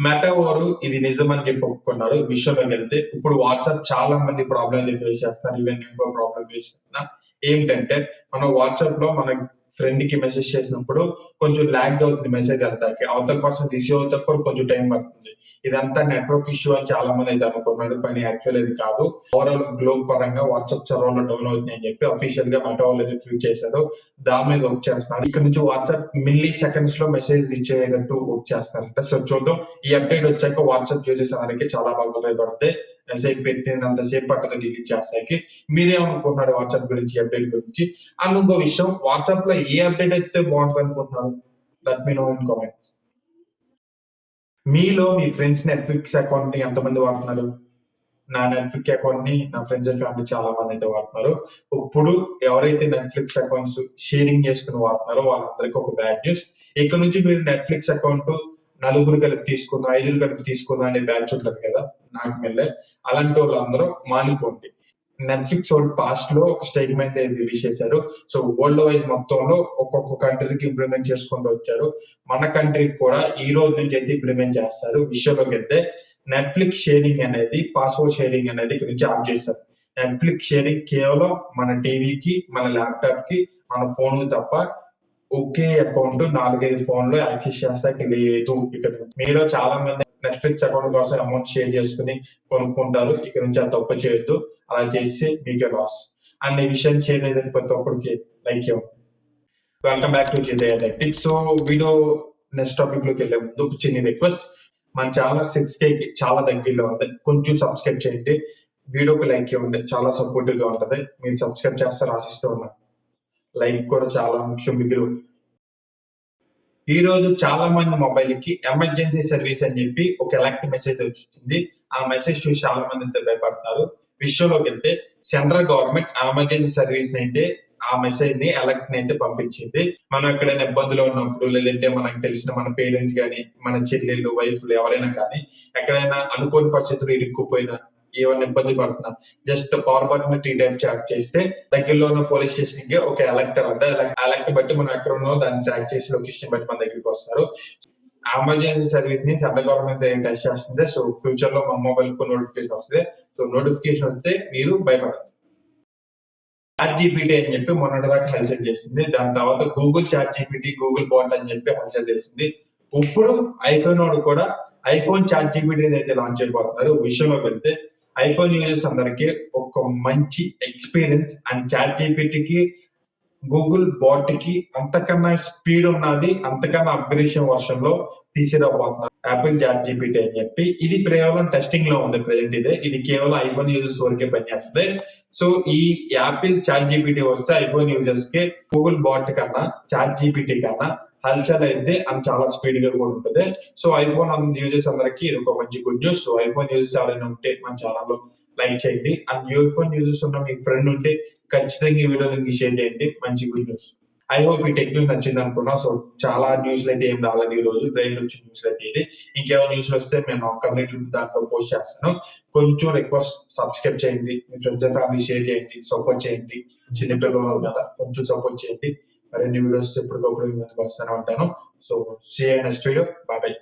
Meta వారు ఇది నిజమని చెప్పి ఒప్పుకున్నాడు. విషయంలోకి వెళ్తే ఇప్పుడు వాట్సాప్ చాలా మంది ప్రాబ్లమ్ ఫేస్ చేస్తున్నారు. ఈవెన్ ఇంకో ప్రాబ్లమ్ ఫేస్ చేస్తున్నా ఏంటంటే మనం వాట్సాప్ లో మన ఫ్రెండ్ కి మెసేజ్ చేసినప్పుడు కొంచెం లాగ్ అవుతుంది మెసేజ్ అంతాకి. అవతల పర్సన్ రిసీవ్ అవుతానికి కొంచెం టైం పడుతుంది. ఇదంతా నెట్వర్క్ ఇష్యూ అని చాలా మంది అయితే అనుకున్నారు. కానీ యాక్చువల్ ఇది కాదు. ఓవరాల్ గ్లోబ్ పరంగా వాట్సాప్ సర్వర్ లో డౌన్ అవుతుంది అని చెప్పి అఫీషియల్ గా మెటా వాళ్ళు అయితే ట్వీట్ చేశారు. దాని మీద వర్క్ చేస్తున్నారు. ఇక్కడ నుంచి వాట్సాప్ మిల్లీ సెకండ్స్ లో మెసేజ్ రీచ్ అయ్యేటట్టు వర్క్ చేస్తారంట. సో చూద్దాం. ఈ అప్డేట్ వచ్చాక వాట్సాప్ యూజర్స్ అందరికి చాలా బాగా ఉపయోగపడుతుంది. మెసేజ్ పెట్టినంత సేపు పట్టదు డిలీట్ చేస్తాకి. మీరేమనుకుంటున్నారు వాట్సాప్ గురించి, అప్డేట్ గురించి? అండ్ ఇంకో విషయం, వాట్సాప్ లో ఏ అప్డేట్ అయితే బాగుంటుంది అనుకుంటున్నారు? Let me know in comment. మీలో మీ ఫ్రెండ్స్ నెట్ఫ్లిక్స్ అకౌంట్ ని ఎంతమంది వాడుతున్నారు? నా నెట్ఫ్లిక్స్ అకౌంట్ ని నా ఫ్రెండ్స్ అండ్ ఫ్యామిలీ చాలా మంది అయితే వాడుతున్నారు. ఇప్పుడు ఎవరైతే నెట్ఫ్లిక్స్ అకౌంట్స్ షేరింగ్ చేసుకుని వాడుతున్నారో వాళ్ళందరికీ ఒక బ్యాడ్ న్యూస్. ఇక్కడ నుంచి మీరు నెట్ఫ్లిక్స్ అకౌంట్ నలుగురు కలిపి తీసుకుందాం, ఐదుగురు కలిపి తీసుకుందాం అనే బ్యాచ్ ఉంటుంది కదా నాకు వెళ్ళే, అలాంటి వాళ్ళందరూ మానుకోండి. నెట్ఫ్లిక్స్ వాళ్ళు పాస్ట్ లో ఒక స్టేట్మెంట్ రిలీజ్ చేశారు. సో వరల్డ్ వైజ్ మొత్తంలో ఒక్కొక్క కంట్రీకి ఇంప్లిమెంట్ చేసుకుంటూ వచ్చారు. మన కంట్రీకి కూడా ఈ రోజు నుంచి అయితే ఇంప్లిమెంట్ చేస్తారు. విషయంలోకి వెళ్తే నెట్ఫ్లిక్స్ షేరింగ్ అనేది, పాస్వర్డ్ షేరింగ్ అనేది ఇక్కడ నుంచి ఆఫ్ చేశారు. నెట్ఫ్లిక్స్ షేరింగ్ కేవలం మన టీవీకి, మన ల్యాప్టాప్ కి, మన ఫోన్ తప్ప ఒకే అకౌంట్ 4-5 ఫోన్ లో యాక్సెస్ చేస్తాకి లేదు. ఇక్కడ మీలో చాలా మంది నెట్ఫ్లిక్స్ అకౌంట్ కోసం అమౌంట్ షేర్ చేసుకుని కొనుక్కుంటారు. ఇక్కడ నుంచి ఆ తప్పు చేయొద్దు. అలా చేస్తే మీకే లాస్. అండ్ ఈ విషయం చేయలేదని ప్రతి ఒక్కరికి లైక్ ఇవ్వండి. Welcome back to chaitanyatechtricks. So video next topic లోకి వెళ్ళే ముందు ఒక చిన్న రిక్వెస్ట్. మన ఛానల్ 6K కి చాలా దగ్గరలో ఉంది. కొంచెం సబ్స్క్రైబ్ చేయండి. వీడియోకి లైక్ ఇవ్వండి. చాలా సపోర్టివ్ గా ఉంటది. మీరు సబ్స్క్రైబ్ చేస్తారు ఆశిస్తూ ఉన్నాను. లైక్ కూడా చాలా ముఖ్యం. మీరు ఈ రోజు చాలా మంది మొబైల్ కి ఎమర్జెన్సీ సర్వీస్ అని చెప్పి ఒక అలర్ట్ మెసేజ్ వచ్చింది. ఆ మెసేజ్ చూసి చాలా మంది భయపడతారు. విషయంలోకి వెళ్తే సెంట్రల్ గవర్నమెంట్ ఎమర్జెన్సీ సర్వీస్ అయితే ఆ మెసేజ్ ని అలర్ట్ ని అయితే పంపించింది. మనం ఎక్కడైనా ఇబ్బందులు ఉన్నప్పుడు, లేదంటే మనకు తెలిసిన మన పేరెంట్స్ కానీ, మన చెల్లెళ్ళు, వైఫ్లు ఎవరైనా కానీ ఎక్కడైనా అనుకోని పరిస్థితులు ఇరుక్కుపోయినా, ఏమైనా ఇబ్బంది పడుతున్నా, just power button 3 times tap చేస్తే దగ్గరలో ఉన్న పోలీస్ స్టేషన్ కి ఒక అలర్ట్ అలర్ట్ బట్టి మనం ఎక్కడ ఉన్నామో దాన్ని ట్రాక్ చేసి లొకేషన్ బట్టి మన దగ్గరికి వస్తారు. ఎమర్జెన్సీ సర్వీస్ ని సెంట్రల్ గవర్నమెంట్ టెస్ట్ చేస్తుంది. సో ఫ్యూచర్ లో మన మొబైల్ కు నోటిఫికేషన్ వస్తుంది. సో నోటిఫికేషన్ వస్తే మీరు భయపడదు. ChatGPT అని చెప్పి మొన్నటిదాకా హల్చల్ చేసింది. దాని తర్వాత గూగుల్ ChatGPT, గూగుల్ బాట్ అని చెప్పి హల్చల్ చేసింది. ఇప్పుడు ఐఫోన్ వాడు కూడా ఐఫోన్ ChatGPT అయితే లాంచ్ అయిపోతున్నారు. విషయంలోకి వెళ్తే ఐఫోన్ యూజర్స్ అందరికి ఒక మంచి ఎక్స్పీరియన్స్ అండ్ ChatGPTకి, గూగుల్ బాట్ కి అంతకన్నా స్పీడ్ ఉన్నది, అంతకన్నా అప్గ్రేషన్ వర్షన్ లో తీసుకురాబోతున్నారు యాపిల్ ChatGPT అని చెప్పి. ఇది కేవలం టెస్టింగ్ లో ఉంది ప్రెసెంట్. ఇది కేవలం ఐఫోన్ యూజర్స్ వరకే పనిచేస్తుంది. సో ఈ యాపిల్ ChatGPT వస్తే ఐఫోన్ యూజర్స్ కి గూగుల్ బాట్ కన్నా, ChatGPT కన్నా హల్చల్ అయితే అది చాలా స్పీడ్ గా కూడా ఉంటుంది. సో ఐఫోన్ యూజర్స్ అందరికి ఇది ఒక మంచి good news. So iPhone users ఎవరైనా ఉంటే మన ఛానల్ లో లైక్ చేయండి. అండ్ ఐఫోన్ యూజర్స్ ఉన్న మీ ఫ్రెండ్ ఉంటే ఖచ్చితంగా ఈ వీడియో లింక్ షేర్ చేయండి. మంచి గుడ్ న్యూస్. ఐ హోప్ ఈ టెక్నిక్ నచ్చింది అనుకున్నా. సో చాలా న్యూస్లు అయితే ఏం రాలేదు ఈ రోజు. ట్రైన్ నుంచి న్యూస్ అయితే ఇది. ఇంకేమైనా న్యూస్లు వస్తే నేను కమ్యూనిటీ దాంట్లో పోస్ట్ చేస్తాను. కొంచెం రిక్వెస్ట్, సబ్స్క్రైబ్ చేయండి. మీ ఫ్రెండ్స్ అండ్ ఫ్యామిలీ షేర్ చేయండి. సపోర్ట్ చేయండి. చిన్నపిల్లలు కదా, కొంచెం సపోర్ట్ చేయండి. మరిన్ని వీడియోస్ ఎప్పటికప్పుడు వస్తూనే ఉంటాను. So see you next video. Bye.